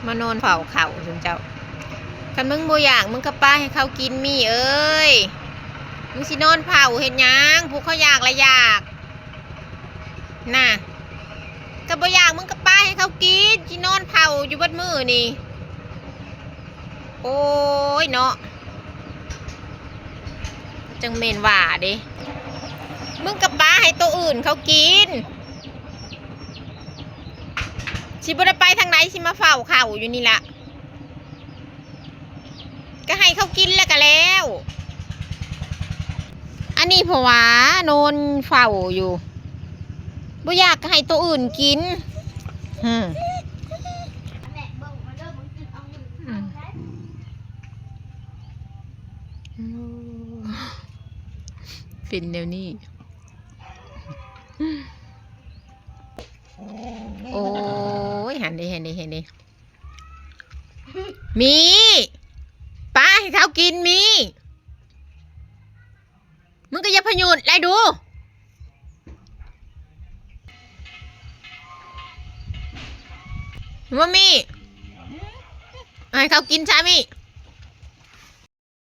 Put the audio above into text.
มานอนเฝ้าเข่าจุนเจ้าคันมึงบ่อยากมึงก็ป้าให้เขากินมีเอ้ยมึงสินอนเผาเห็นยังพวกเขาอยากละอยากน่ะก็บ่อยากมึงก็ป้าให้เขากินสินอนเผาอยู่บัดมือนี่โอ้ยเนาะจังเมนว่าเด้มึงกับป้าให้ตัวอื่นเขากินสิบ่ได้ไปทางไหนสิมาเฝ้าเข่าอยู่นี่ละก็ให้เขากินแล้วก็แล้วอันนี้เพราะว่าโนนเฝ้าอยู่บ่อยากก็ให้ตัวอื่นกินฟินเดี๋ยวนี้โอ้ยเห็นดิมีป้าให้เขากินมีมึงก็อย่าพยุดไล่ดูว่ามีให้เขากินใช่มิ